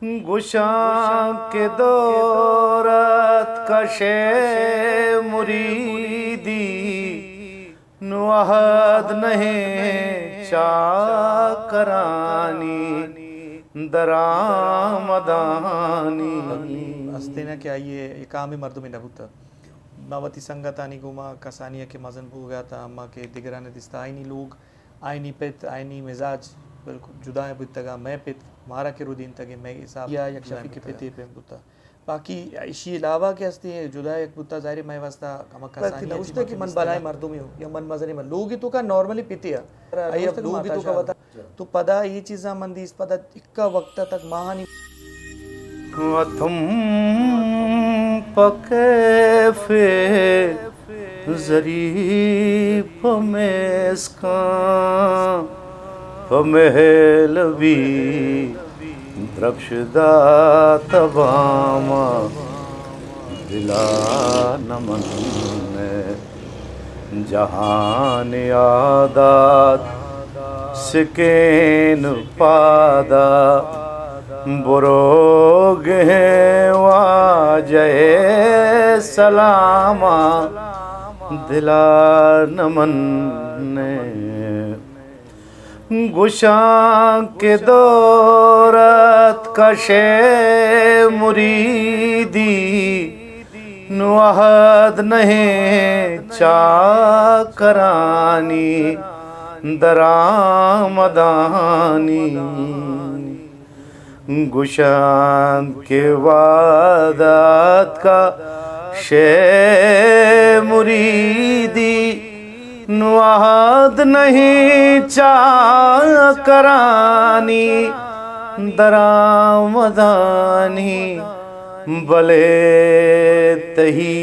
गुशां के दौरत कशे मुरीदी नुअहद नहीं चाकरानी दरामदानी अस्तेना क्या ये कामी मर्दुम नबुत नवती संगतानी गुमा कसानिया के मजन भूगा था अम्मा के दिगराने दिस्ता आईनी लोग आईनी पित आईनी मिजाज बिल्कुल जुदा है बुतगा मैं पित मारा के रुदीन तक मैं हिसाब या एक शफी के पिते पे बुता बाकी इसी अलावा के हस्ती है जुदा एक बुता जाहिर मैं वास्ता कम कसानिया उसने कि मन बलाय मर्दुम हो या मन मजने में लोग तो का नॉर्मली पितिया आई अब लोग तो का बता तो पदा ये चीज़ा मंदी इस पदा इक्का वक्त तक महानी तुम पके फे ज़रीफ़ में इसका फमहलवी द्रक्षदा तबामा दिला नमन जहान आदात सिकेन पादा बुरोगे वाजह सलामा दिला नमन गुशां के दौरत कशे मुरीदी नुअहद नहीं चाकरानी दरामदानी गुशां के वादत का शे मुरीदी नुअहद नहीं चाकरानी दरामदानी भले तही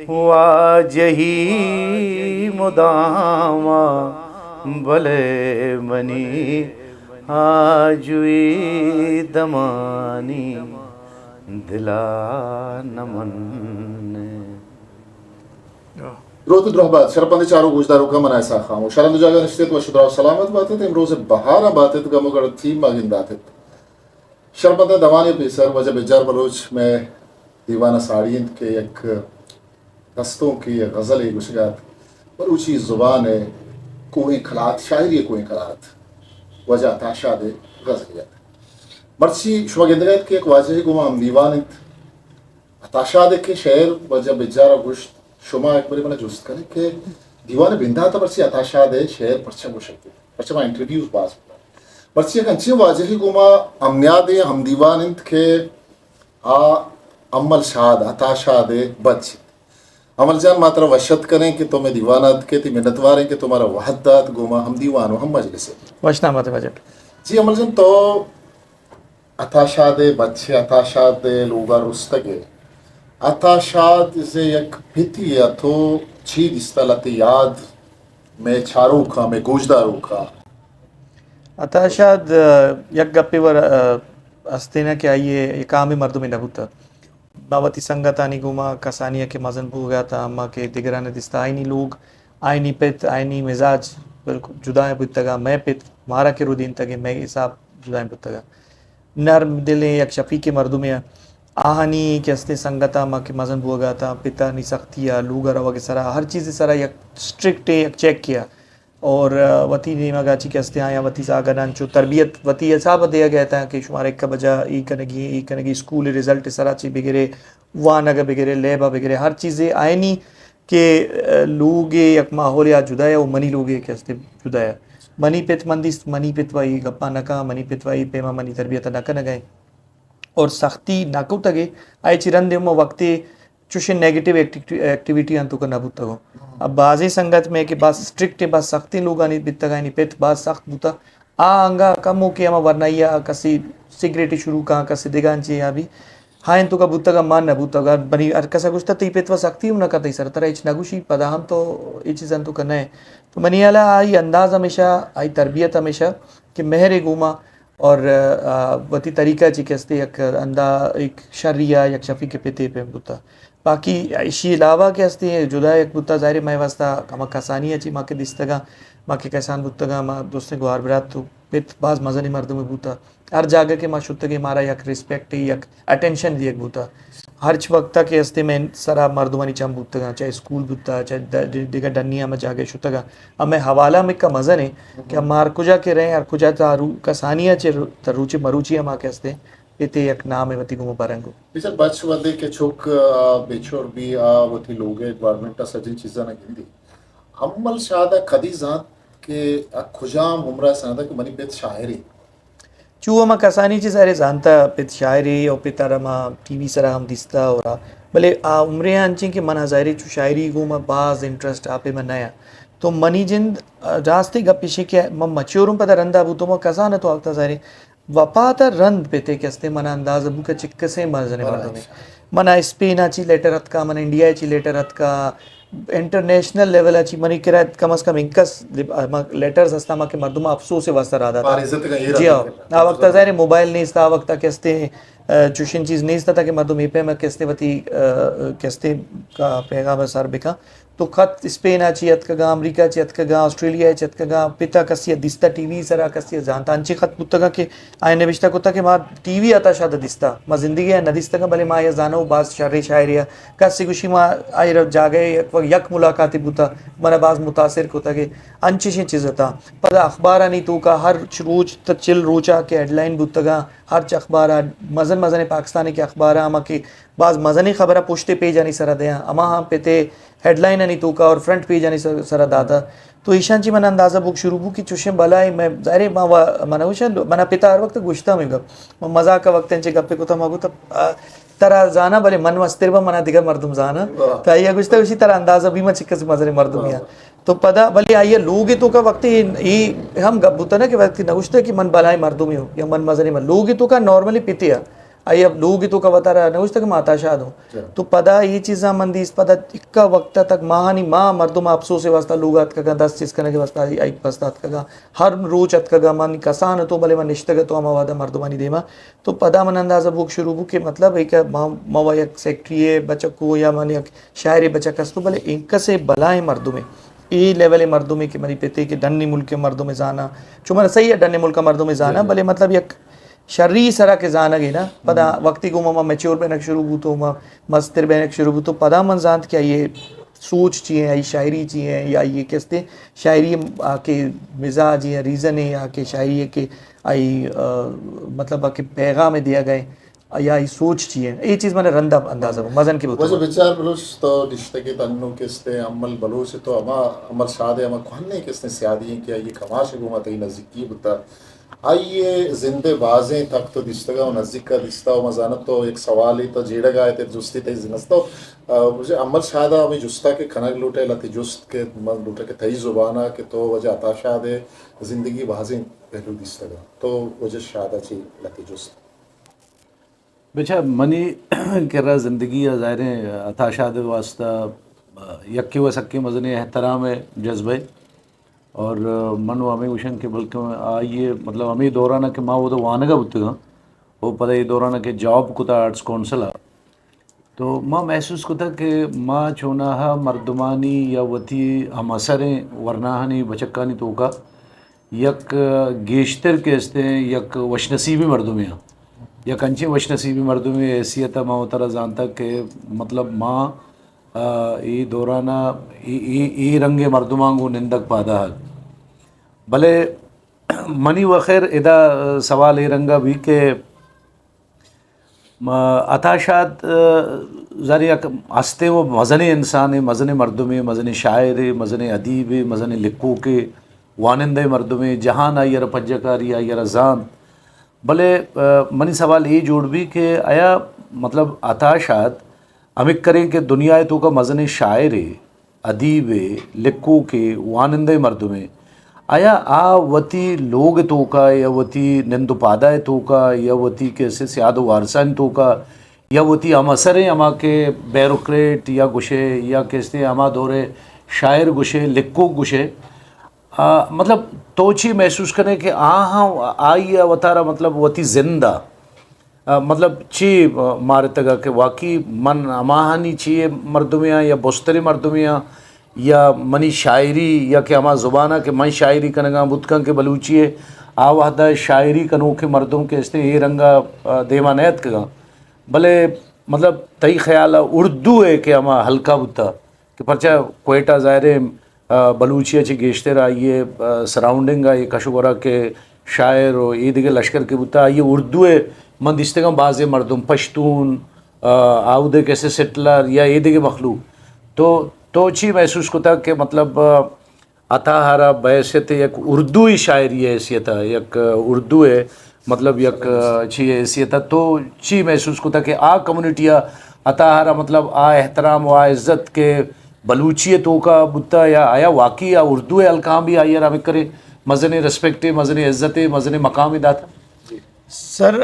वाजही मुदामा भले मनी आजुई दमानी दिला नमन रोतु द्रोहबाद शरपंद चारो गुजदारो का मनाय सा खामो शरंद जागा निश्चित व शुद्रा सलामत बातें इमरोज बहारा बातें गमो गड़ थीम मागिन बातें शरपंद दवानी पेसर वजह बेजार बलोच में दीवाना साड़ियन के एक दस्तों की गज़ल एक गुशगात और ऊंची ज़ुबान है कोई खलात शायरी कोई खलात वजह ताशा दे गज़लियत मर्सी शुमागिंदगत के एक वाजह गुमा हम दीवान ताशा दे के शेर वजह बेजार गुश्त शुमा एक बारी मैंने जुस्त करे कि दीवाने बिंदा था मर्सी ताशा दे शेर परचम गुशती परचम इंट्रोड्यूस बास मर्सी एक अच्छी वाजह गुमा अमनियादे हम दीवान के आ अमल शाद ताशा दे बच अमल जान मात्र वशत करें कि तुम्हें दीवानात के ती मिन्नतवारें कि तुम्हारा वहदात गुमा हम दीवान हम मजलिस वशना मत बजट जी अमल जान तो अताशाद बच्चे अताशाद लोगा रुस्तगे अताशाद से एक भिती या तो चीज इस्तलत याद में चारों का में गोजदारों का अताशाद एक गप्पे वर अस्तेना क्या ये कामी मर्दुम नबुत नवती संगतानी गुमा कसानिया के मजन भूगा था अम्मा के दिगराने दिस्ता आईनी लोग आईनी पित आईनी मिजाज बिल्कुल जुदा है बुतगा मैं पित मारा के रुदीन तक मैं हिसाब जुदा है बुतगा नर्म दिले एक शफी के मर्दुमिया आहानी के हस्ते संगता अम्मा के मजन भूगा था पिता नी सख्तिया लूगा रवा के सरा हर चीज़ सरा एक स्ट्रिक्ट एक चेक किया और वती मगाची के हस्ते आया वती सागरान जो तरबियत वती हिसाब दिया गया था कि शुमार एक का बजा ई कनेगी स्कूल रिजल्ट सराची वगैरह वानगा वगैरह लेबा वगैरह हर चीज़ें आयनी के लोग एक माहौल या जुदा है वो मनी लोग के हस्ते जुदा है मनी पित मंदिस मनी पितवाई गप्पा नका मनी पितवाई पेमा मनी तरबियत नका न गए और सख्ती नाकू तगे आए चिरंदे मो वक्ते चुशे नेगेटिव एक्टिविटी अंतु का नबूत तगो अब बाजी संगत में कि बस स्ट्रिक्ट बस सख्ती लोग आनी बितगा नहीं पेत बस सख्त बुता आ अंगा कम हो के अमा वरनाइया कसी सिगरेट शुरू का कसी दिगांचे या भी हाँ इन तो का बुतगा मान न बुतगा बनी अर कसा कुछ तई पेतवा सख्ती न का तई सर तरह इच नगुशी पदा हम तो ये चीज़ अंतु करना है तो मनियाला आई अंदाज हमेशा आई तरबियत हमेशा कि मेहर गुमा और वती तरीका ची कस्ते एक अंदा एक शरिया एक शफी के पेते पे बुता बाकी इसी अलावा के हस्ते जुदा एक बुता जाहिर मैं वास्ता कम कसानी ची माँ के दिस्तगा माके कैसान बुत्तगा मा दोस्ते गुहार बिरात तो पित बाज मजनी मर्दों में बूता हर जगह के मा शुत्तगे मारा यक रिस्पेक्ट यक अटेंशन दियक बूता हर वक्त के हस्ते में सरा मर्दुमानी चम बुत्तगा चाहे स्कूल बुत्ता चाहे दिगा डनिया में जाके शुत्तगा अब मैं हवाला में का मजन है कि हम मार कुजा के रहे और कुजा तारू कसानिया चे तरुचि मरुचिया मा के हस्ते इते एक नाम है वती गुमो परंगो बिचार बच वदे के चोक बेचोर भी वती लोग एनवायरमेंट सजिन चीज़ा ना गिंदी अम्मल शादा खदी जात के खुजाम उम्रा सादा के मनी बेत शायरी चूहा मा कसानी ची सारे जानता पित शायरी और पितारा मा टीवी सरा हम दिस्ता और भले उम्रे अंची के मन हजारी चू शायरी गो मा बाज इंटरेस्ट आपे में नया तो मनी जिंद रास्ते गपिशे के म मच्योरुम पता रंदा बू तो म कसा न तो आगता सारे वपाता रंद पेते कस्ते मना अंदाज बू का चिक्क से मजने मर्दों में मना स्पेन आची लेटर हत का मन इंडिया आची लेटर हत का इंटरनेशनल लेवल आची मनी किरा कम अज कम इंकस लेटर्स हस्ता मा के मर्दुमा अफसोस से वास्ता रादा था जी हाँ आ वक्त ज़ाहिर मोबाइल नहीं था वक्त कैसे चुशिन चीज़ नहीं था कि मर्दुम पे में कैसे वती कैसे का पैगाम सर बिका तो खत स्पेन आची अतकगा अमेरिका ची अतकगा ऑस्ट्रेलिया ची अतकगा पिता कसिया दिस्ता टीवी सरा कसिया जानता अंची खत पुतगा के आयने बिश्ता कुत्ता के माँ टीवी आता शाद दिस्ता माँ जिंदगी है न दिस्ता का भले माँ या जानो बाज शायरी शायरिया कसी गुशी माँ आई रब जागे यक मुलाकाती बुता मना बाज मुतासिर कुत्ता के अंची शी चीज़ था पता अखबार नहीं तो का हर रोज तक चिल रोचा के हेडलाइन बुतगा हर अखबार मजन मजन पाकिस्तानी के अखबार अमा के बाज मजनी खबर पुश्ते पेज आनी सरा दया अमा हम पेते हेडलाइन नहीं तो का और फ्रंट पेज आनी सरा दादा तो ईशान जी मन अंदाज़ा बुक शुरू बुक की चुशे भलाई मैं ज़ाहिर मना उशन मना पिता हर वक्त गुश्ता में गप मजाक का वक्त इंचे गप्पे को तो मगु तब तरह जाना भले मन मस्तिर बा मना दिगा मर्दुम जाना तो आइया गुश्ता उसी तरह अंदाज़ा भी मैं चिक्का से मजरे मर्दुम या तो पता भले आइए लोग तो का वक्त ये हम गप बुता ना कि वक्त नगुश्ता कि मन भलाई मर्दुम हो या मन मजरे मन लोग तो का नॉर्मली पितिया आई अब लोग तो का बता रहा नगुश्ता कि माता शाद हो तो पता ये चीज़ा मंदी इस पता इक्का वक्त तक माहानी माँ मर्दुम अफसोस से वास्ता लोग अत का 10 चीज़ करने के वास्ता आई वास्ता अत का हर रोज अत का मन कसान तो भले मन निश्तग तो हम वादा मर्दुमानी देमा तो पदा मन अंदाज़ा बुक शुरू बुक के मतलब एक मवा एक सेक्रेटरी है बच्चा को या मन एक शायरी बच्चा कस तो भले इनक से बलाए मर्दों में ये लेवल मर्दों में कि मरी पेते कि डन्नी मुल्क के मर्दों में जाना जो मन सही है डन्नी मुल्क का मर्दों में जाना भले मतलब एक शर्री सरा के जाना गई ना पदा वक्ती को ममा मैच्योर बनक शुरू बू तो मस्तिर बनक शुरू बू तो पदा मन जानत क्या ये सोच चाहिए या शायरी चाहिए या ये कैसे शायरी आके मिजाज या रीज़न है आके शायरी के आई मतलब आके पैगाम में दिया गए या ये सोच चाहिए ये चीज़ मैंने रंदा अंदाज़ा मजन की वैसे विचार बलोच तो रिश्ते के तन्नों किस्ते अमल बलोच तो अमा अमर शादे अमा कहने किस्ते सियादी हैं क्या ये कमाश गुमा तई नज़दीकी बता आइए जिंदे बाजें तक तो दिश्तगा और नज़दीक का दिस्ता और मजानत तो एक सवाल ही तो जेड़ा गाए थे जुस्ती थे जिनस तो मुझे अमर शादा हमें जुस्ता के खनक लूटे लती जुस्त के मन लूटे के तई जुबाना के तो वजह अता शादे जिंदगी बाजें पहलू दिश्तगा तो वजह शादा ची लती जुस्त बेचा मनी कर रहा ज़िंदगी या ज़ाहिर अता शादे वास्ता यक्की व सक्की मजने एहतराम है जज्बे और मन हमें उशन के बल्कि आइए मतलब हमें दौराना के माँ वो तो वानगा बुतगा वो पता ये दौराना के जॉब कुता आर्ट्स कौंसला तो माँ महसूस कुता कि माँ चोना मर्दमानी या वती हम असरें वरनाहनी बचक्कानी तो का यक गेश्तर के हस्ते यक वशनसीबी मर्दुमिया या कंची वशनसीबी मर्दुमी हैसियत माँ उतरा जानता कि मतलब माँ ये दौराना ये रंगे मर्दुमांगो निंदक पादा है भले मनी व खैर इदा सवाल ये रंगा भी के अताशाद ज़ारी हस्ते वो मज़न इंसान है मज़न मर्दुम है मज़न शायर है मज़न अदीब है मज़न लिखू के वानंद मर्दुम है जहान आयर पज्जकारी आयर जान भले मनी सवाल ये जोड़ भी कि आया मतलब अताशाद अमिक करें कि दुनिया तो का मज़न शायर है अदीब है लिखू के वानंद मर्दुम है आया वती लोग तो का या वती नंदुपादा तो का या वती कैसे सियाद वारसान तो का या वती हम असर अमा के बैरोक्रेट या गुशे या कैसे अमा दौरे शायर गुशे लिखो गुशे मतलब तोची महसूस करें कि हाँ आई या वतारा मतलब वती जिंदा मतलब ची मारे तगा के वाकई मन अमाहानी चाहिए मर्दुमिया या बोस्तरी मर्दुमिया या मनी शायरी या कि हमा ज़ुबाना के मन शायरी कनगा बुतकं के बलूचिए आवादा शायरी कनो के मर्दों के इसते ये रंगा देवानैत का भले मतलब तई ख्याल उर्दू है कि हमा हल्का बुता कि परचा कोयटा ज़ाहिर बलूचिया ची गेश्तर आइए सराउंडिंग ये कशुगरा के शायर और ये दिखे लश्कर के बुता ये उर्दू है मंद इस्तेगम बाज़ मर्दम पश्तून आउदे कैसे सेटलर या ये दिखे मखलू तो ची महसूस होता कि मतलब अता हरा बैसियत एक उर्दू ही शायरी हैसियत है एक उर्दू है मतलब एक ची हैसियत तो ची महसूस होता कि आ कम्युनिटिया अता हरा मतलब आ एहतराम व आ इज़्ज़त के बलूचियतों का बुता या आया वाकई या उर्दू अलकाम भी आइए रामिक करे मज़न रिस्पेक्ट मज़न इज़्ज़त मज़न मकाम दाता सर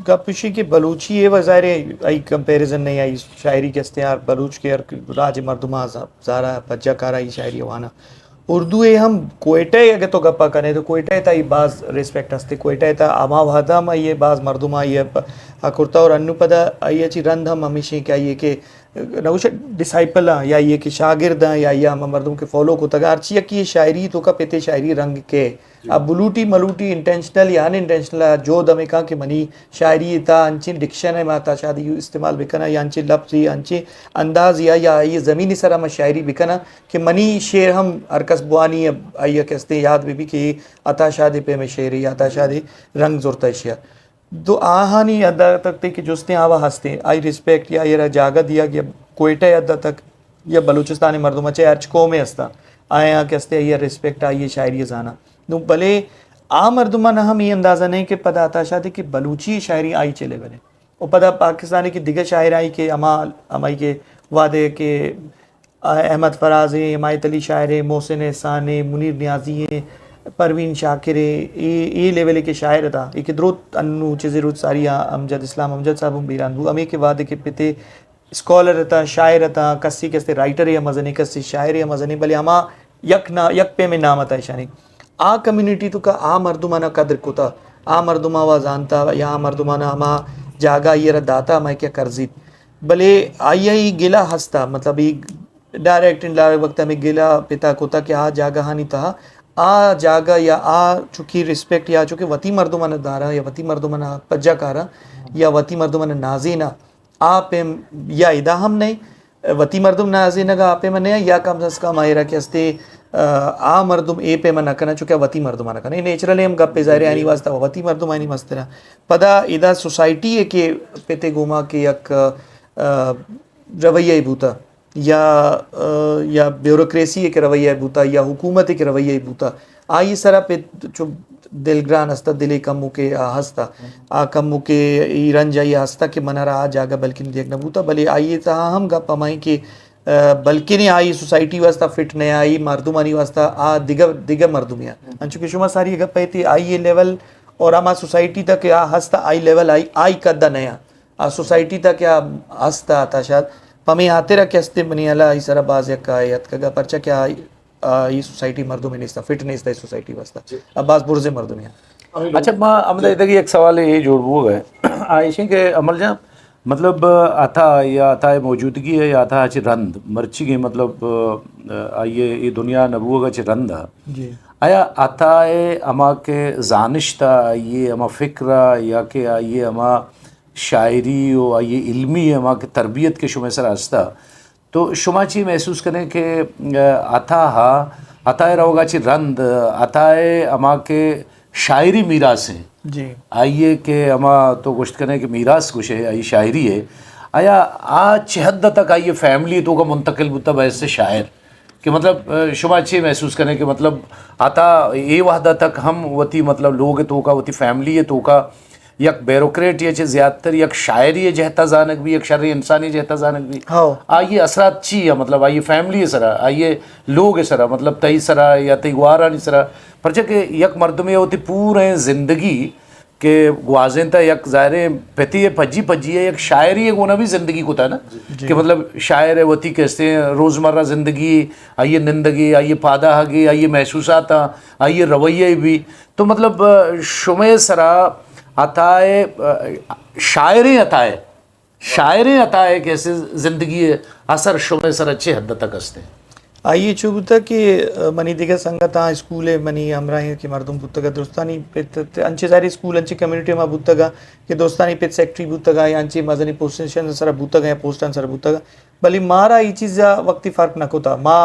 गपिशी के बलूची ये वज़ारे आई कंपैरिजन नहीं आई शायरी के इस्तेमाल बलूच के राज मर्दुमा ज़ारा पज्जाकारा ही शायरी वाना उर्दू ये हम कोयटा अगर तो गप्पा करें तो कोयटा था ये बाज़ रिस्पेक्ट हस्ते कोयटा था आमा वादा में ये बाज़ मर्दुमा ये कुर्ता और अन्नु पदा ये ची रंध हम हमेशा क्या ये कि नौश डिसाइपल या ये कि शागिर्द या हम मर्दों के फॉलो को तगार ची कि ये शायरी तो का पेते शायरी रंग के अब बुलूटी मलूटी इंटेंशनल या अनइंटेंशनल जो दमे का कि मनी शायरी था अंची डिक्शन है माता शादी इस्तेमाल बिकना या अंची लफ्ज़ या अंची अंदाज या ये ज़मीनी सरा में शायरी बिकना कि मनी शेर हम अरकस बुआनी आइए कहते याद भी कि अता शादी पे में शेरी अता शादी रंग जोरता शिया तो आहानी अदा तक थे कि जुस्ते आवा हंसते आई रिस्पेक्ट या ये जागा दिया कि कोयटा अदा तक या बलूचिस्तानी मर्दों चे अर्चको में हंसता आया कहते ये रिस्पेक्ट आई ये शायरी जाना तो भले आ मर्दुमा न हम ये अंदाज़ा नहीं कि पता आता शादी कि बलूची शायरी आई चले बने और पता पाकिस्तानी की दिग्गज शायर आई के अमाई के वादे के अहमद फराज है हिमायत अली शायर है मोहसिन एहसान है मुनीर न्याजी है परवीन शाकिर ये लेवल के शायर था एक द्रोत अन्नू चेज़रुत सारिया अमजद इस्लाम अमजद साहब बीरानबू अमे के वादे के पिते स्कॉलर था शायर था कस्सी कस्ते राइटर या मजनी कस्सी शायर या मजनी भले हमा यक पे में नाम था शानी आ कम्युनिटी तो का आ मर्दुमाना कदर कोता आ मर्दुमा जानता या आ मर्दुमाना हमा जागा ये दाता मैं क्या कर्जित भले आइया ही गिला हंसता मतलब ही डायरेक्ट इन वक्त में गिला पिता कोता कि आ जागा हानि था आ जागा या आ चुकी रिस्पेक्ट या चुकी वती मर्दुमाना दारा या वती मर्दुमाना पज्जाकारा या वती मर्दुमाना नाजीना आप या इदा हम नहीं वती मर्दुम नाजीना का आपे मने या कम से कम आयरा के हस्ते आ मर्दुम ए पे मन कना चुका वती मर्दुमाना कना नेचुरली हम गप्पे जारे आनी वास्ता वती मर्दुमानी मस्तरा पदा इदा सोसाइटी है के पेते गोमा के एक रवैया भूता या ब्यूरोक्रेसी के रवैया भूता या हुकूमत के रवैया भूता आई सरा पे जो दिलग्रान हस्ता दिले कमु के हस्ता आ कमु के ई रंजा या हस्ता के मनारा आ जागा बल्कि देखना भूता भले आइए ता हम गप पमाई के बल्कि नहीं आई सोसाइटी वास्ता फिट नहीं आई मर्दुमानी वास्ता आ दिगा मर्दुमिया अंचुके शुमा सारी गप पैती आई ये लेवल और आमा सोसाइटी तक आ हस्ता आई लेवल आई कद्दा नया आ सोसाइटी तक क्या हस्ता आता शायद पमे आते रह हस्ते बनी अला ई सरा बाज का आयत का परचा क्या ये सोसाइटी मर्दों में नहीं फिट नहीं था सोसाइटी वास्ता अब बाज पुरजे मर्दों में अच्छा माँ अमदा इधर की एक सवाल है ये जोड़बू गए आयशे के अमल जा मतलब आता या आता मौजूदगी है या आता अच्छे रंद मर्ची के मतलब आइए ये दुनिया नबूआ का अच्छे रंद है आया आता है अमा के जानिश्ता ये अमा फ़िक्र या के आइए अमा शायरी और आइए इल्मी अमा के तरबियत के शुमे सर हस्ता तो शुमाची महसूस करें कि अताए रहोगा ची रंद अताए अमा के शायरी मीरास हैं जी आइए के अमा तो गोश्त करें कि मीरास कुछ है आई शायरी है आया आ चहद तक आइए फैमिली तो का मुंतकिल बुतब ऐसे शायर कि मतलब शुमाची महसूस करें कि मतलब आता ये वाहदा तक हम वती मतलब लोग तो का वती फैमिली तो का यक ब्यूरोक्रेट ये ज़्यादातर यक शायरी जहता जानक भी यक शर्री इंसानी जहता जानक भी आइए असरात ची है मतलब आइए फैमिली सरा आइए लोग सरा मतलब तई सरा या तई गुआरा नहीं सरा पर के यक मर्द में होती पूरे ज़िंदगी के गुआजें था यक ज़ाहिर पति है पज्जी है यक शायरी है गोना भी ज़िंदगी को था ना कि मतलब शायर है वती कैसे रोज़मर्रा ज़िंदगी आइए निंदगी आइए पादा हगी आइए महसूसात आइए रवैये भी तो मतलब शुमे सरा अताए शायरें अताए कैसे ज़िंदगी असर शुमे सर अच्छे हद तक हंसते हैं आइए चुबुता कि मनी दिगा संगता स्कूले मनी अमराही की मर्दुम बुत्तगा दोस्तानी पित अंचे सारी स्कूल अंचे कम्युनिटी मा बुत्तगा कि दोस्तानी पित सेक्रेटरी बुत्तगा या अंचे मजनी पोस्टेशन सर बुत्तगा या पोस्टन सर बुत्तगा बली मारा ई चीज वक्ती फर्क न कोता मा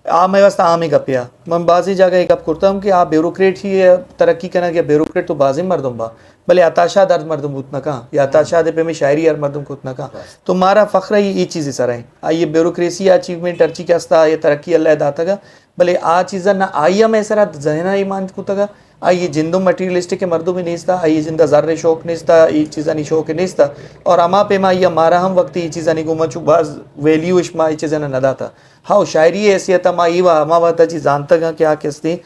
आम व्यवस्था आम ही गपिया मैं बाजी जगह एक गप करता हूँ कि आप ब्यूरोक्रेट ही तरक्की करना कि ब्यूरोक्रेट तो बाजी मर्दुम बा भले अताशा दर्द मर्दुम उतना का या अताशा दे पे में शायरी यार मर्दुम को उतना का तो मारा फख्र ही ये चीज़ें सर है ये ब्यूरोक्रेसी अचीवमेंट अर्ची क्या स्ता ये तरक्की अल्लाह दाता का भले आ चीज़ा ना आइया में सरा जहना ईमान को तगा आइए जिंदो मटीरियलिस्टिक के मर्दों में नहीं था आइए जिंदा ज़र्रे शौक नहीं था ये चीज़ा नहीं शौक नहीं था और अमा पे माइया मारा हम वक्त ये चीज़ा नहीं घुमा चु बाज वैल्यू इश्मा ये चीज़ा ना दाता हाँ शायरी हैसियत अमा ये वा अमा वाता चीज़ जानता का क्या किस्ते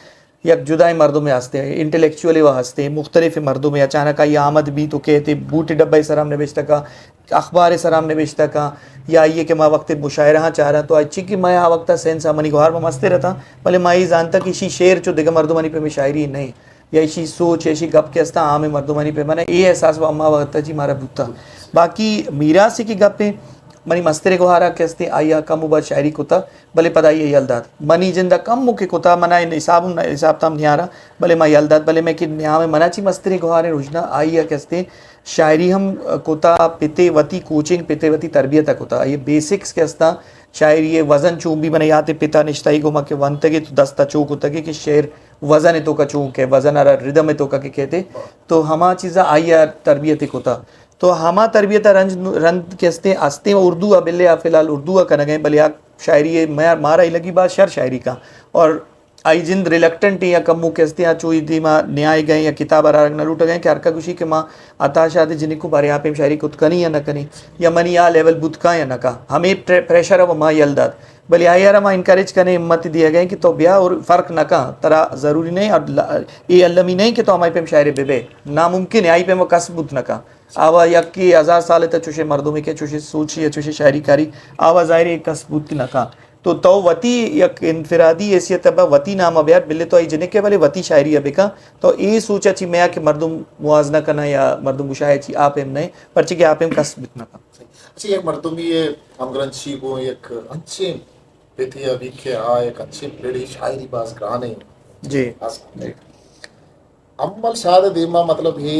यक जुदाई मर्दों में हंसते हैं इंटेलेक्चुअली वह हंसते हैं मुख्तलिफ मर्दों में अचानक आई आमद भी तो कहते बूटे डब्बा सराम ने बेचता का अखबार सराम ने बेचता का या ये कि माँ वक्त मुशायरा चाह रहा तो अच्छी कि मैं आ वक्त सेंस मनी को हार में मस्ते रहता भले माँ ये जानता कि इसी शेर जो दिगा मर्दुमनी पे में शायरी नहीं या इसी सोच ऐसी गप के हस्ता आम मर्दुमनी पे मैंने ये एहसास वो अम्मा वक्त जी मारा बुता बाकी मीरासी की गप्पे मनी मस्तरे को हारा कैसे आया कम उबा शायरी कोता भले पदाई यलदात मनी जिंदा कम मुके कोता मना हिसाब ताम नहीं आ रहा भले मैं यलदात भले मैं कि यहाँ में मनाची मस्तरे को हारे रुझना आइया कैसे शायरी हम कोता पिते वती कोचिंग पिते वती तरबियत कोता ये बेसिक्स कैसा शायरी ये वजन चूक भी बने आते पिता निश्ताई को मके वनते तो दस्ता चूक होता कि शेर वजन है तो का चूक है वजन आ रिदम है तो का के कहते तो हमा चीज़ा आइया तरबियत कोता तो हमा तरबियत रंग कैसे आस्ते उर्दू अबिल्ले फिलहाल उर्दू करना गए भले आप शायरी मैं मारा ही लगी बात शर शायरी का और आई जिंद रिलक्टेंट या कमू कैसे यहाँ चोई थी माँ न्याय गए या किताब अराग न लूट गए कि हरका खुशी के माँ अताशा दे जिन्हें को बारे आप शायरी कुछ कनी या न कनी या मनी या लेवल बुतका या न का हमें प्रेशर अब माँ यलदात भले आई यार माँ इंकरेज करने हिम्मत दिया गए कि तो ब्याह और फ़र्क न का तरह ज़रूरी नहीं और ये अल्लमी नहीं कि तो हमारे पे शायरी बेबे नामुमकिन है आई पे वो कसबुत न का आवा यक की 1000 साल तक चुशे मर्दों में के चुशे सोची या चुशे शायरी कारी आवा ज़ाहिर एक कसबुत न का तो वती यक इनफरादी हैसियत अब वती नाम अब यार बिल्ले तो आई जिन्हें के वाले वती शायरी अब का तो ये सोचा ची मैं कि मर्दुम मुआजना करना या मर्दुम मुशायरी ची आप एम नहीं परची कि आप एम कसबुत न का अच्छा एक मर्दुम ये अमग्रंथी को एक अच्छे बेटी अभी के आ एक अच्छे पेड़ी शायरी बाज गाने जी अम्मल शाद देमा मतलब ही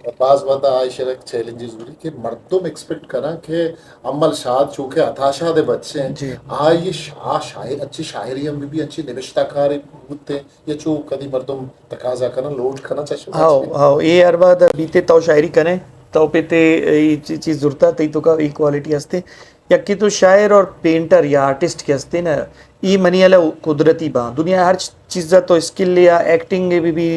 बाज बता आयशरक चैलेंजेस हुई कि मर्दुम एक्सपेक्ट करा कि अम्मल शाद चूंकि अताशा दे बच्चे हैं आ ये शायर अच्छी शायरी हम भी अच्छी निविष्टाकार होते ये चू कदी मर्दुम तकाजा करना लोड करना चाहिए हाँ ये अरबा बीते तो शायरी करें तो पेते ये चीज़ जुड़ता तई तो का इक्वालिटी हस्ते या कि तो शायर और पेंटर या आर्टिस्ट के हस्ते ना ये मनी अला कुदरती बा दुनिया हर चीज़ तो स्किल या एक्टिंग भी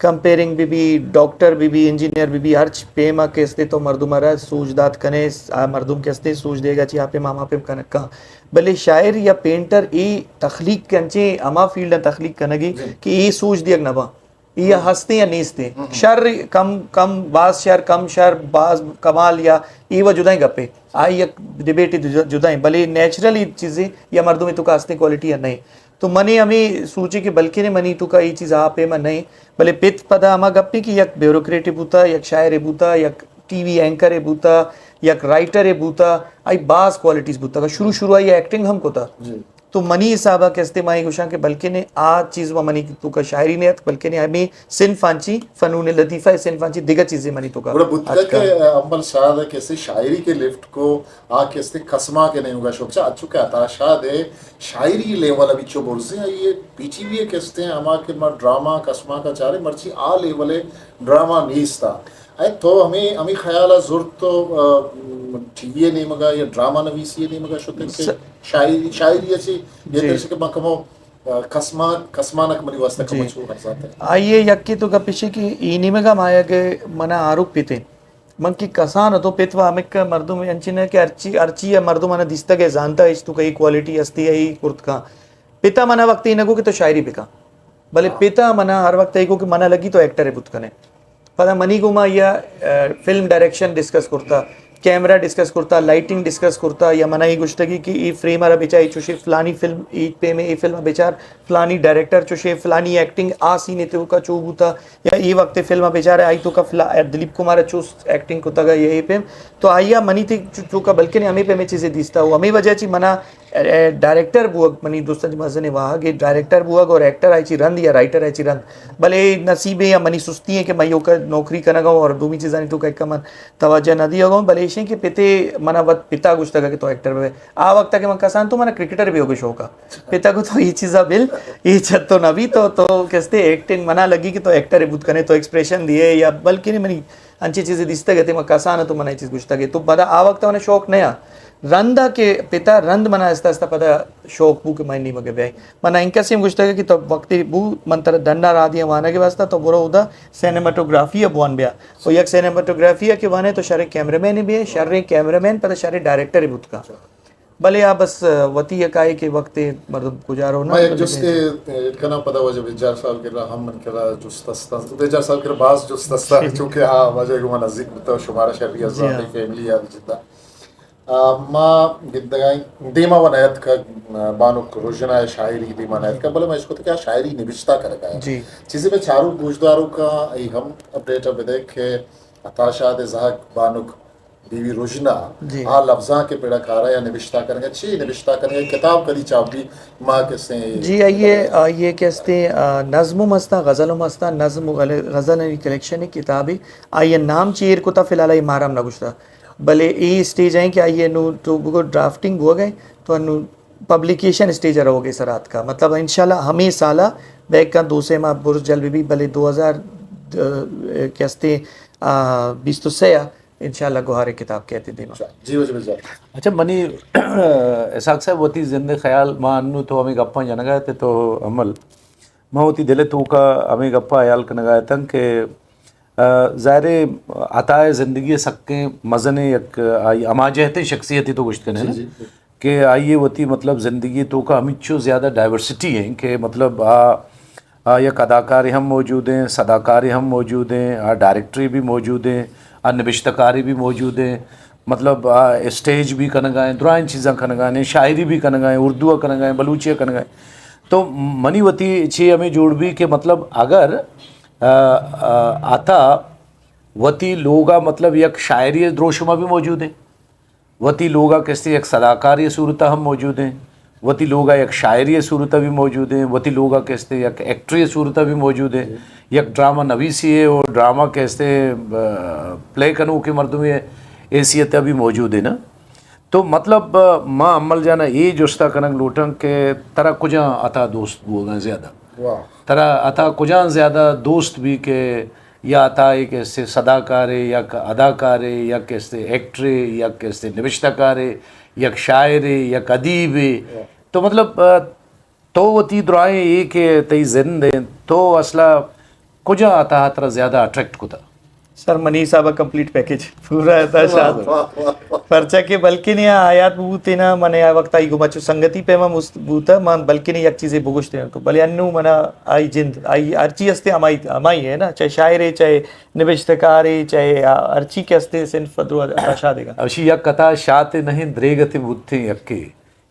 कंपेयरिंग भी डॉक्टर भी इंजीनियर भी हर पेमा के हस्ते तो मर्दुमारा सूझदात कने मर्दुम के हस्ते सूझ देगा ची आप मामा पे कनक का भले शायर या पेंटर ये तख्लीक के अंचे अमा फील्ड तख्लीक कनगी कि ये सूझ दिया नबा ये हंसते या नीचते शर कम बाज शर कम शर बाज कमाल या ये वह जुदाई गप्पे आई या डिबेट जुदाई भले नेचुरली चीज़ें या मर्दों में तो का हंसने क्वालिटी या नहीं तो मनी हमें सोचे कि बल्कि ने मनी तो का ये चीज़ आप है मैं नहीं भले पित पदा हमा गप्पे कि यक ब्यूरोक्रेट बूता यक शायर बूता यक टीवी एंकर बूता यक राइटर बूता आई बाज क्वालिटीज बूता का शुरू आई एक्टिंग हमको था तो मनी साहबा कैसे माई गुशा के बल्कि ने आ चीज़ व मनी तो का शायरी ने बल्कि ने हमें सिनफांची फनून लतीफ़ा सिनफांची दिगर चीज़ें मनी तो का बुद्ध के अम्मल शाद कैसे शायरी के लिफ्ट को आ कैसे कसमा के नहीं होगा शोचा अच्छु के अताशा दे शायरी लेवल अभी चो बोलते हैं ये पीछी भी कैसे हैं अमा के ड्रामा कसमा का चारे मर्ची आ लेवले ड्रामा नीस्ता तो हमें ख्याल जोर तो टीवी नहीं मगा या ड्रामा नवीसी नहीं मगा शुद्ध के शायरी ऐसी ये तरह के मकमो कसमानक मरी वास्ते कमचू कर सकते हैं आइए यक्की तो कपिशे की इनी में का माया के मना आरोप पिते मन की कसान तो पितवा हमें का मर्दों में अंचिन के अर्ची या मर्दों मना दिस्ता के जानता है इस तो कई क्वालिटी हस्ती है ही कुर्त का पिता मना वक्त ही नको कि तो शायरी पिका भले पिता मना हर वक्त ही को कि मना लगी तो एक्टर है बुत कने पता मनी गुमा या फिल्म डायरेक्शन डिस्कस करता कैमरा डिस्कस करता लाइटिंग डिस्कस करता या मना ही गुश्तगी कि ई फ्रेम आरा बेचा चुशे फलानी फिल्म ई पे में ई फिल्म बेचार फलानी डायरेक्टर चुशे फलानी एक्टिंग आ सीने तो का चूबूता या ई वक्त फिल्म बेचार आई तो का दिलीप कुमार चूस एक्टिंग को तगा यही पे तो आइया मनी थी चूका बल्कि ने हमें पे में चीज़ें दिसता हूँ हमें वजह ची मना डायरेक्टर बुअग मनी दोस्तांची मजने वहाँ के डायरेक्टर बुअग और एक्टर आयची रंद या राइटर आयची रंद भले नसीबे या मनी सुस्ती है कि मैं योका नौकरी करना गाऊँ और दूमी चीज़ानी तो कहीं कमन तवज्जो न दिया गाऊँ भले इसे कि पिते मना वत पिता कुछ तक के तो एक्टर में आ वक्त के मन कसान तो मना क्रिकेटर भी हो गए शो का पिता को तो ये चीज़ा बिल ये छत तो नबी तो कैसे एक्टिंग मना लगी कि तो एक्टर बुत करने तो एक्सप्रेशन दिए या बल्कि नहीं मनी अंची चीज़ें दिसते गए मग कसान तो मना ये चीज़ गुछता गए तो बदा आ वक्त मैंने शौक नया रंदा के पिता रंद मना आस्ता आस्ता पता शौक बू के मायनी मगे ब्याई मना इनका सेम गुछता कि तो वक्ति बू मंत्र डंडा रा दिया वाना के वास्ता तो बुरा उदा सिनेमाटोग्राफी अब वन ब्या तो यक सिनेमाटोग्राफी के वाने तो शारे कैमरामैन भी है शारे कैमरामैन पता शारे डायरेक्टर बुत का भले आप बस वती यकाई के वक्त मतलब गुजारो ना मैं एक जुस्ते कना पता वजह 2000 साल के रहा हम मन करा जुस्ता 2000 साल के बाद जुस्ता चूंकि हाँ वजह को मन जिक्र तो शुमारा शरीय ज़ाती फैमिली या जितना माँ गिद्दगाई दीमा वनायत का बानुक रोजना शायरी दीमा वनायत का बोले मैं इसको तो क्या शायरी निविष्टा कर गया जी चीज़ें में चारों गुजदारों का हम अपडेट अब देख के अताशा दे जहाक बानुक बीवी रोजना आ लफ्जा के पेड़ा कारा या निविष्टा करेंगे अच्छी निविष्टा करेंगे किताब कदी चाबी माँ के से जी ये कहते नज़्म मस्ता गज़ल मस्ता नज़्म गज़ल कलेक्शन है किताबी आइए नाम चीर को था फिलहाल ये माराम ना गुस्ता भले ये स्टेज है कि आइए नु तो वो ड्राफ्टिंग हो गए तो नु पब्लिकेशन स्टेज रहो गए सरात का मतलब इंशाल्लाह हमें साला बैग का दूसरे माह बुर्ज जल भी भले 2000 कहते 20 तो सया इंशाल्लाह गुहारे किताब कहते दिन जी वजह अच्छा मनी ऐसाक साहब होती जिंदे ख्याल माँ अन्नू तो हमें गप्पा जन गए थे तो अमल माँ होती दिले तो का हमें गप्पा अयाल कन गए तंग के ज़ाहिर अताए ज़िंदगी सक्के मज़ने एक अमा जहते शख्सियती तो गुश्त कने कि आइए होती मतलब ज़िंदगी तो का हमिचो ज़्यादा डाइवर्सिटी है कि मतलब एक अदाकार हम मौजूद हैं सदाकार हम मौजूद हैं डायरेक्टरी भी मौजूद हैं नबिश्तकारी भी मौजूद हैं मतलब स्टेज भी कन गाएँ दुरान चीज़ा कन गाएँ शायरी भी कन गाएँ उर्दू कन गाएँ बलूचिया कन गाएँ तो मनी वती छी हमें जोड़ भी कि मतलब अगर आता वती लोगा मतलब एक शायरी द्रोशमा भी मौजूद हैं वती लोगा कैसे एक सदाकारी सूरत हम मौजूद हैं वती लोगा एक शायरी सूरत भी मौजूद हैं वती लोगा कैसे एक एक्ट्री सूरत भी मौजूद है एक ड्रामा नवीसी है और ड्रामा कैसे प्ले कनू के मर्दों में हैसियत भी मौजूद है ना तो मतलब माँ अमल जाना ये जोस्ता कनक लूटंग के तरह कुजा अता दोस्त वो गए ज़्यादा तरह अता कुजा ज़्यादा दोस्त भी के या अता एक ऐसे सदाकार है या अदाकार है या कैसे एक्टर है या कैसे निविष्टकार है या शायर है या अदीब है तो मतलब तो वो ती दुआएं एक है तई जिंद है तो असला कुजा अता तरह ज़्यादा अट्रैक्ट को था सर मनी साहब कंप्लीट पैकेज पूरा था शायद पर्चा के बल्कि नहीं आयात बूते ना मने आ वक्त आई गुमाचो संगति पे मैं बूता मान बल्कि नहीं एक चीजें बुगुश्ते तो भले अन्नू मना आई जिंद आई अर्ची हस्ते अमाई है ना चाहे शायर है चाहे निविष्टकार है चाहे अर्ची के हस्ते सिर्फ आशा देगा अशी या कथा शाते नहीं द्रेगति बुद्धि यक्के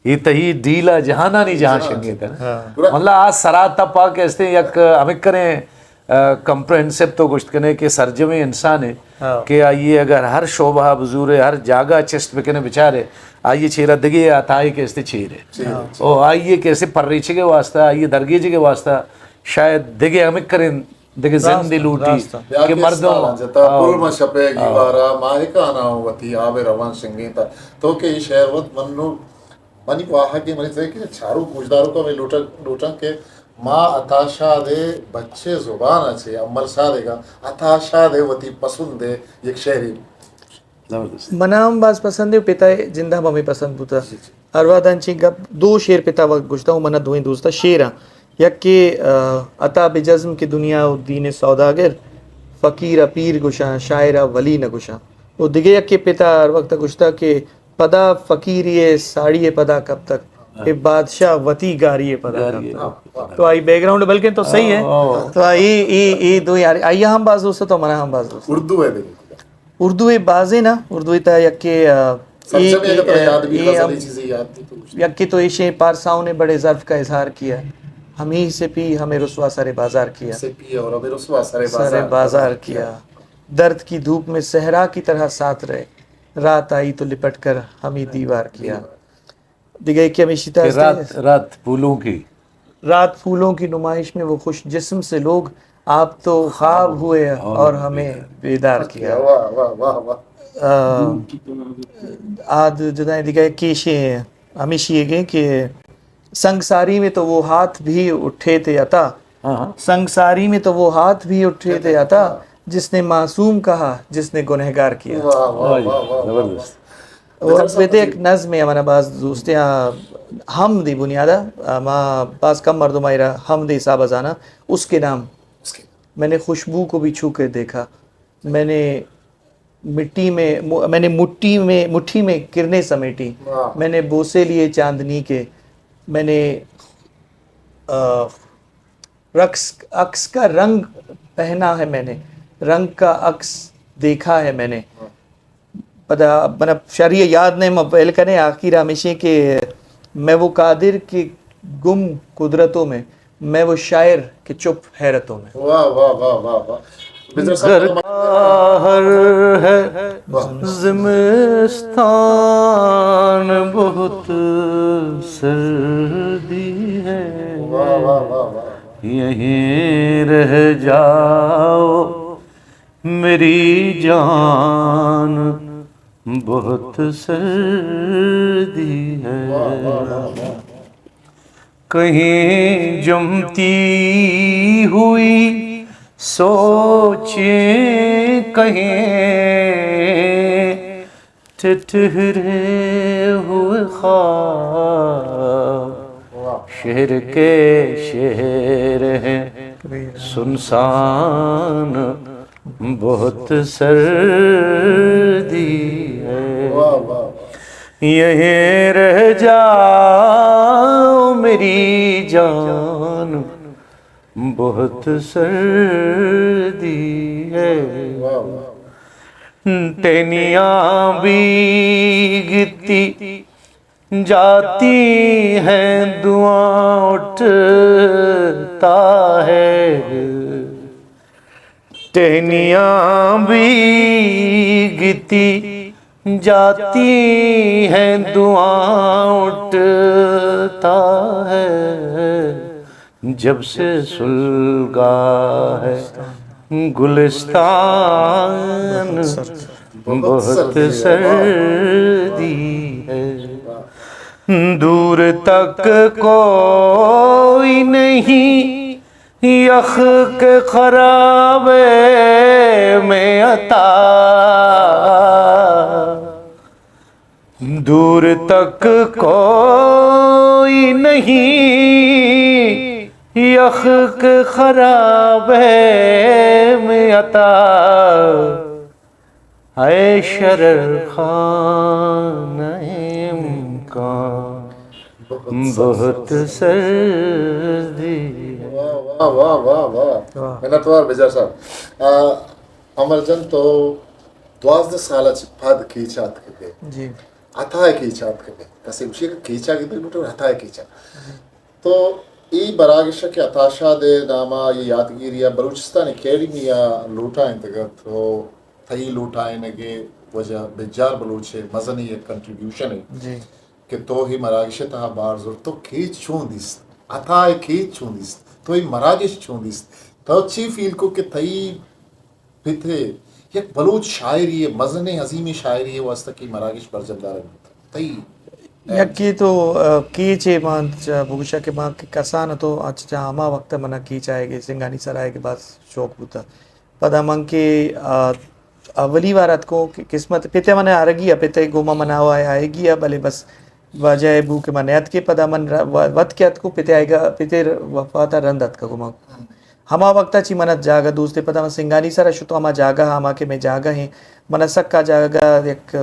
ये तही डीला जहाना नहीं जहाँ संगीत है मतलब आज सराता पा कैसे यक हमें करें कंप्रेहेंसिव तो कुछ करने के सरजमे इंसान है कि आइए अगर हर शोभा बजूर हर जागा चेस्ट पे कहने बेचारे आइए छेरा दगे आताई कैसे छेरे ओ आइए कैसे पर्रीचे के वास्ता आइए दरगेजे के वास्ता शायद दगे हमें करें दगे जिंदी लूटी के मर्दों पुल मशपे गिवारा माहिका ना वती आवे रवान संगीता तो के शहरवत मन्नु मनी वाहा के मनी से कि चारों गुजदारों का वे लूटन के माँ अताशा दे बच्चे जुबान अच्छे अमल सा देगा अताशा दे वती पसंद है एक शहरी मनाम बाज पसंद है पिता जिंदा मम्मी पसंद पुता अरवादांची गप दो शेर पिता वक्त गुश्ता हूँ मना दो ही दोस्ता शेरा यक के अता बेजज्म की दुनिया दीन सौदागर फ़कीर अपीर गुशा शायरा वली न गुशा वो दिगे यक के पिता हर वक्त गुश्ता के पदा फ़कीर ये साड़ी पदा कब तक ये बादशाह वती गारी पदा तो आई बैकग्राउंड बल्कि तो सही है तो ये दो यार आइए हम बाज दोस्त तो मना हम बाज दोस्त उर्दू है उर्दू है बाजे ना उर्दू ता यके यके तो इशे पारसाओं ने बड़े ज़र्फ का इजहार किया हम ही से पी हमें रुस्वा सारे बाजार किया और हमें रुस्वा सारे बाजार किया दर्द की धूप में सहरा की तरह साथ रहे रात आई तो लिपट कर हम ही दीवार किया दिगाई क्या मिशिता कि रात फूलों की रात फूलों की नुमाइश में वो खुश जिस्म से लोग आप तो ख्वाब हुए और हमें बेदार किया वाह वाह वाह वाह आद जुदाई दिगाई केशे हमेशा ये गए कि संगसारी में तो वो हाथ भी उठे थे अता हाँ संगसारी में तो वो हाथ भी उठे थे अता जिसने मासूम कहा जिसने गुनहगार किया वाह वाह वाह वाह जबरदस्त और बेटे एक नज़्म है हमारा बाज दोस्तियाँ हम दी बुनियादा माँ बाज कम मर्दुम आयरा हम दी साहब अजाना उसके नाम उसके मैंने खुशबू को भी छू कर देखा मैंने मैंने मुट्ठी में किरने समेटी वाह। मैंने बोसे लिए चांदनी के मैंने रक्स अक्स का रंग पहना है मैंने रंग का अक्स देखा है मैंने पता मतलब शरीय याद नहीं पहले करें आखिर हमेशा के मैं वो कादिर की गुम कुदरतों में मैं वो शायर के चुप हैरतों में वाह वाह वाह वाह वाह बिजर घर साहब बाहर है जिमिस्तान बहुत सर्दी है वाह वाह वाह वाह यहीं रह जाओ मेरी जान बहुत सर्दी है कहीं जमती हुई सोचे कहीं ठहरे हुए ख्वाब शहर के शहर हैं सुनसान बहुत सर्दी है वाह वाह यहीं रह जाओ मेरी जान बहुत सर्दी है वाह वाह टहनियाँ भीगती जाती हैं दुआ उठता है टहनियाँ भीगती जाती हैं दुआ उठता है जब से सुलगा है गुलिस्तान बहुत सर्दी है दूर तक कोई नहीं यख के खराबे में अता दूर तक कोई नहीं यख के खराबे में अता है शरर खान बहुत सर्दी वाह वाह वाह वाह मेहनतवार बेजार साहब अमरजन तो 12 सालाची पाद कीचात केले जी हथाय कीचात केले तसे उशी कीचा की तो हथाय कीचा तो ई बरागिश के अताशा दे नामा ये यादगिरी या बलूचिस्तान अकेडमी या लूटा इंतगत तो थई लूटा इनके वजह बेजार बलूचे मजनी एक कंट्रीब्यूशन है जी कि तो ही मरागिश तहा बार जोर तो कीच छूंदिस अथाय कीच छूंदिस तो ही मरागिश छूंदिस तो अच्छी फील को कि थई पिथे एक बलूच शायरी है मजने अजीमी शायरी है वास्ता की मरागिश पर जमदार थई यक्की तो की चे मान भूषा के माँ के कसान तो अच्छा आमा वक्त मना की चाहेगी सिंगानी सराय के बाद शौक होता पदा मंग के अवली वारत को किस्मत पिते मने आरगी पिते गोमा मनावा आएगी या भले बस वजह बू के मने के पदा मन वत के को पिते आएगा पिते वफाता रंदत का गोमा हमा वक्ताची मनत जागा दूसरे पदा सिंगानी सरा शुतो हमा जागा हमा के में जागा है मनसक का जागा एक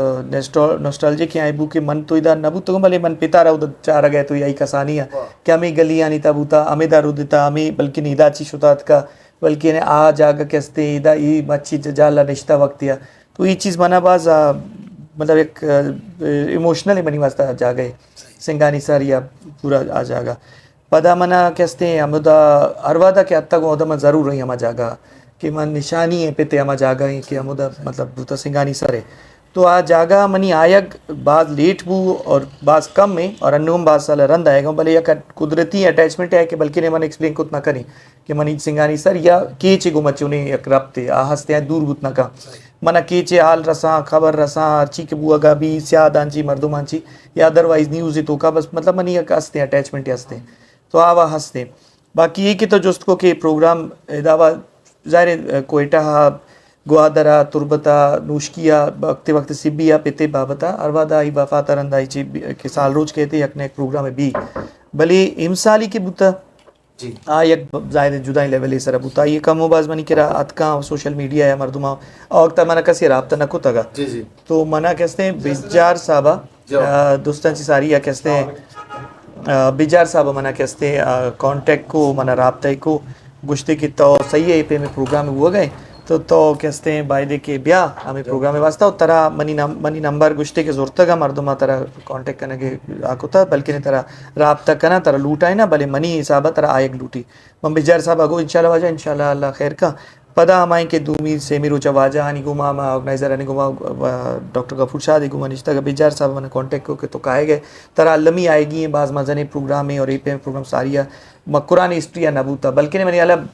नॉस्टैल्जिक है बू के मन तो इधर नबू तो भले मन पिता रहा उधर चार गए तो यही कसानी है क्या मैं गली आनी तबूता अमे दारूदिता अमे बल्कि नीदा ची शुतात का बल्कि ने आ जागा कैसे इदा ये मच्छी जाला रिश्ता वक्त या तो ये चीज़ मना बाज मतलब एक इमोशनली बनी वास्ता जागे सिंगानी सर या पूरा आ जागा पदा मना कैसे अमुदा अरवादा के अत्ता को उदम ज़रूर रही हमा जागा कि मन निशानी है पिते हमा जागा है कि अमुदा मतलब दूता सिंगानी सर है तो आ जागा मनी आयग बाज लेट बू और बाज कम में और अन्नुम बाज साल रंद आएगा भले या कुदरती अटैचमेंट है कि बल्कि ने मन एक्सप्लेन कुछ ना करें कि मनी सिंगानी सर या कीचे गुमच उन्हें एक रबते आ हंसते हैं दूर बुत ना का मना कीचे हाल रसा खबर रसा अर्ची के बुआ का भी स्याद आंची मर्दुमांची या अदरवाइज न्यूज़ तो का बस मतलब मनी एक हंसते अटैचमेंट हंसते तो आवा हंसते बाकी ये कि तो जोस्त को के प्रोग्राम दावा ज़ाहिर कोयटा गुआदरा तुरबता नूशकिया वक्त वक्त सिबिया पिते बाबता अरवादा ई वफाता रंदाई ची के साल रोज कहते यक ने एक प्रोग्राम है बी भले इमसाली के बुता जी आ यक ज़ाहिर जुदाई लेवल है सर बुता ये कम बाज मनी करा अतका सोशल मीडिया है मर्दुमा और तक मना कसी राब्ता नको तगा जी जी तो मना कहते हैं बिजार साहबा दोस्तांची सारी या कहते हैं बिजार साहबा मना कहते हैं कांटेक्ट को मना राब्ता को गुश्ते की तो सही है पे में प्रोग्राम हुआ गए तो कहते हैं बायदे के ब्याह हमें प्रोग्राम में वास्ता तरह मनी नंबर गुश्ते के ज़रूरत का मर्दुमा तरह कांटेक्ट करने के आकुता बल्कि ने तरह राब्ता करना तरह लूटा है ना भले मनी हिसाब तरह आयक लूटी मम बिजार साहब अगो इंशाल्लाह वाजा इंशाल्लाह अल्लाह खैर का पदा हमारे के दूमी से मेरू चवाजा आनी गुमा ऑर्गेनाइजर आनी गुमा डॉक्टर गफूर शाह दी गुमा निश्ता का बिजार साहब मैंने कांटेक्ट को के तो कहे गए तरह लमी आएगी बाज मजने प्रोग्राम में और ए प्रोग्राम सारिया मकुरानी हिस्ट्री या नबूता बल्कि मैंने अलग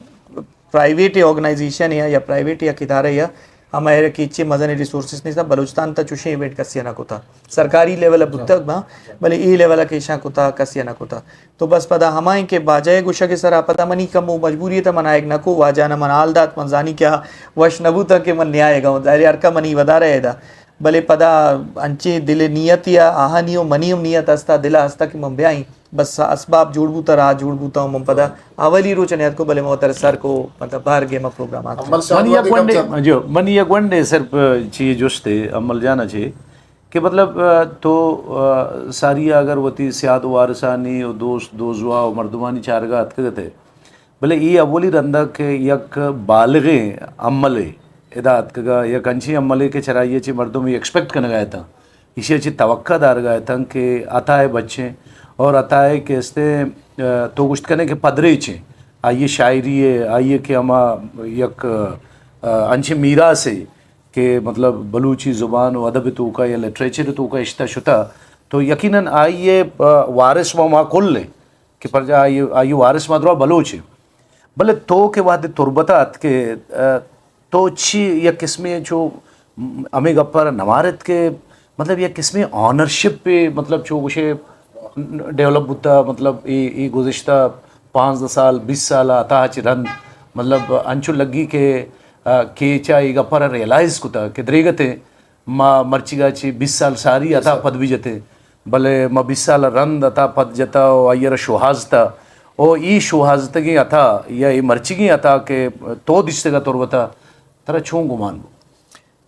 प्राइवेट ऑर्गेनाइजेशन है या प्राइवेट या किदारा या हमारे किच्चे मजन रिसोर्सेस नहीं था बलूचिस्तान तक चुशे इवेंट कसिया ना कोता सरकारी लेवल अब तक बा भले ई लेवल के शा कोता कसिया ना कोता तो बस पता हमारे के बाजाए गुशा के सरा पता मनी कम मजबूरी है मनाएग नको वाजाना मनाल दात मंजानी क्या वश नबूता के मन न्याय गाँव दायरे अर्का मनी वदा रहे दा भले पदा अंचे दिले नियत या आहानियो मनियम नियत हस्ता दिला हस्ता की मम ब्याई बस असबाब जोड़बूता रहा जोड़बूता हूँ मम पदा अवली रोचनियत को भले मोतर सर को मतलब बाहर गेम प्रोग्राम आता मन एक वनडे सर चाहिए जोस्ते अमल जाना चाहिए कि मतलब तो सारी अगर वती सियाद वारसानी और दोस्त दोजवा और मर्दुमानी चारगा अतकते भले ये अवली रंदा के यक बालगे अमले इदात का यक अंची अमले के चराइए ची मर्दों में एक्सपेक्ट करने गया था इसी अच्छी तवक्का दार गया था कि आता है बच्चे और आता है कि इससे तो गुश्त करने के पदरे चे आइए शायरी है आइए कि हम यक अंशे मीरा से कि मतलब बलूची ज़ुबान व अदब तो का या लिटरेचर तो का इश्ता शुता तो यकीनन आइए वारिस व माँ खोल ले कि पर जा आइए वारिस मादरा बलूच भले तो के बाद तुरबतात के तो अच्छी या किस्में जो हमें गप्पर नवारत के मतलब या किस्में ऑनरशिप पे मतलब जो उसे डेवलप होता मतलब ये गुज़िश्ता 5 साल 20 साल आता है रन मतलब अंचु लगी के चाहे गप्पर रियलाइज कुता कि दरेगते माँ मर्चिगा ची 20 साल सारी आता पद भी जते भले माँ 20 साल रंद आता पद जता और अयर शोहाजता और ई शोहाजतगी आता या ये मर्चिगी आता के तो दिश्ते का तोरबता तरह छूँ गुमान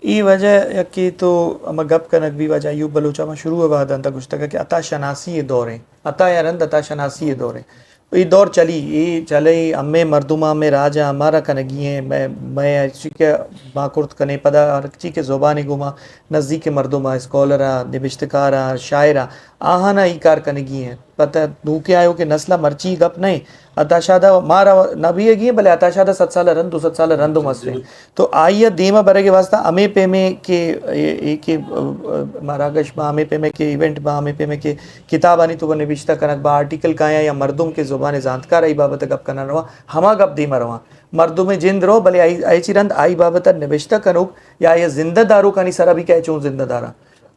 ई वजह कि तो अम गप कनक भी वजह यूब बलूचा में शुरू हुआ दंता कुछ तक कि अता शनासी ये दौर है अता या रंद अता शनासी ये दौर है ये दौर चली ये चले अम्मे मर्दुमा में राजा हमारा कनगी है मैं अच्छी के माकुर्त कने पदा अच्छी के ज़ुबान गुमा नज़दीक के मर्दुमा स्कॉलरा निबिश्तकारा शायरा आहाना ई कार कनगी है पता दूके आयो के नस्ला मर्ची गप नहीं अताशादा मारा नबी है भले अताशादा 7 साल रंदो 7 साल रंदो मसले तो आइया देमा बरे के वास्ता अमे पे में के एक महारागश बा अमे पे में के इवेंट बा अमे पे में के किताब आनी तो बने बिश्ता कनक बा आर्टिकल काया या मर्दों के ज़ुबान जानकार आई बाबत गप करना रवा हमा गप देमा रवा मर्दों में जिंद रो भले आई चिरंद आई बाबत निबिश्ता कनुक या ये जिंदादारों का नहीं सरा भी कह चूँ जिंदादारा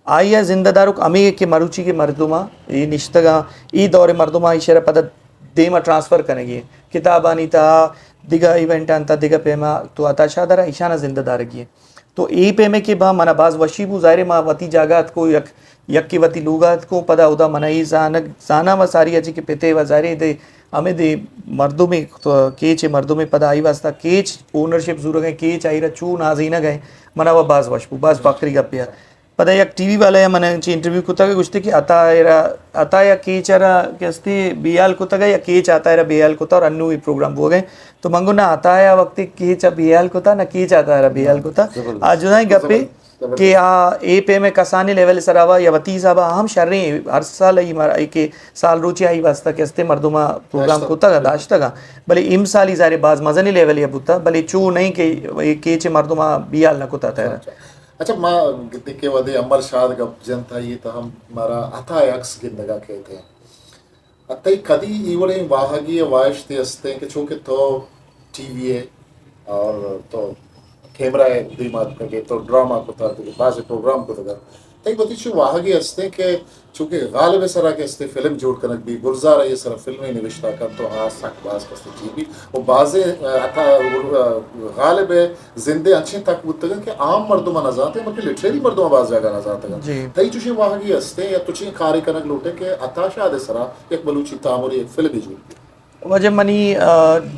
आइया जिंदादारों अमी के मरुची के मर्दुमा ये निश्तगा ई दौरे मर्दुमा इशर पद देमा ट्रांसफ़र करेंगे किताबानी ता दिगा इवेंट अंता दिगा पेमा तो अताशादारा ईशाना जिंदादार की तो ए पेमे के बा मना बाज वशीबू ज़ाहिर मा वती जागात को यक की वती लुगात को पदा उदा मनाई जाना व सारी अजी के पेते व ज़ाहिर दे हमें दे मर्दों में तो केच मर्दों में पदा आई वास्ता केच ओनरशिप जरूर गए केच आई रू नाजीना गए मना व बाज वशबू बाज बकरी का पिया पता एक टीवी वाला है मन इंटरव्यू कुत्ता के कुछ कि आता या केचरा कैसे बियाल कुत्ता गया या केच आता है बियाल कुत्ता और अन्नू प्रोग्राम हो गए तो मंगो ना आता है वक्त केच बियाल कुत्ता ना केच आता है बियाल कुत्ता आज जो है गप्पे कि ए पे में कसानी लेवल सरावा या वती साहब हम शर्रे हर साल ही के साल रुचि आई वास्ता कैसे मर्दुमा प्रोग्राम कुत्ता का दाश्ता का भले इम साली सारे बाज मजनी लेवल या बुता भले चू नहीं के केच मर्दुमा बियाल ना कुत्ता था अच्छा माँ गिद्दी के वदे अमर शाद गप जनता ये तो हम हमारा अथा यक्स गिंदगा कहते हैं अतई कदी इवड़े वाहगी वायश ते अस्ते के चूंकि तो टीवी है और तो कैमरा है दिमाग के तो ड्रामा को तो बाज प्रोग्राम को तो तई बतीचु वाहगी अस्ते के चूंकि गालिब सरा के अस्ते फिल्म जोड़ कनक भी गुलजार ये सरा फिल्में निविष्टा कर तो हाँ सकबाज कस्ते टीवी वो बाजे अथा गालिब जिंदे अच्छे तक बुतगन के आम मर्दों न जाते मतलब लिटरेरी मर्दों बाज जगह न जाते जी तई चुशी वाहगी अस्ते या तुची कार्य कनक लूटे के अताशा दे सरा एक बलूची तामुरी एक फिल्म जोड़ वजह मनी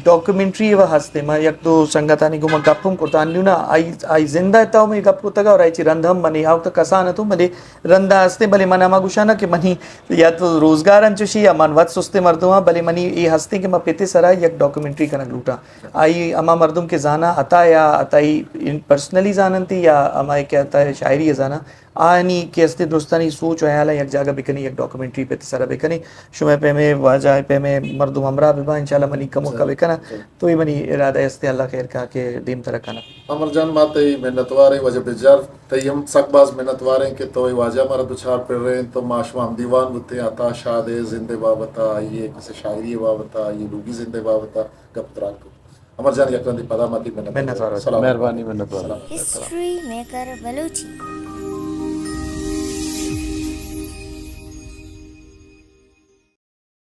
डॉक्यूमेंट्री व हस्ते मा यक तो संगतानी गुमा गप्पम कुर्तान ल्यूना आई जिंदा ताऊ में गप कुतगा और आई ची रंधम मनी आउ तो कसान तो मले रंदा हस्ते भले मना मा गुशाना के मनी या तो रोजगार अंचुशी या मनवत सुस्ते मर्दुमा भले मनी ये हस्ते के मा पेते सरा यक डॉक्यूमेंट्री कनक लूटा आई अमा मर्दुम के जाना अता या अताई पर्सनली जानती या अमा क्या अता शायरी जाना आनी के अस्ते दोस्तानी सोच आयाला एक जगह बिकनी एक डॉक्यूमेंट्री पे सारा बिकनी शुमे पे में वाजाय पे में मर्दुम हमरा बिबा इंशाल्लाह मनी कमो का बिकना तो ही मनी इरादा अस्ते अल्लाह खैर का के दीम तरह कना अमर जान माते मेहनतवारे वजह बेजार तयम सकबाज मेहनतवारे के तो वाजा मारा दुचार पर रहे तो माशमा हम दीवान बुते आता शादे जिंदे बाबता ये किसी शायरी बाबता ये लूगी जिंदे बाबता गपतरा को अमर जान यकरंदी पदा मती मेहनतवारे मेहरबानी मेहनत वाला हिस्ट्री मेकर बलूची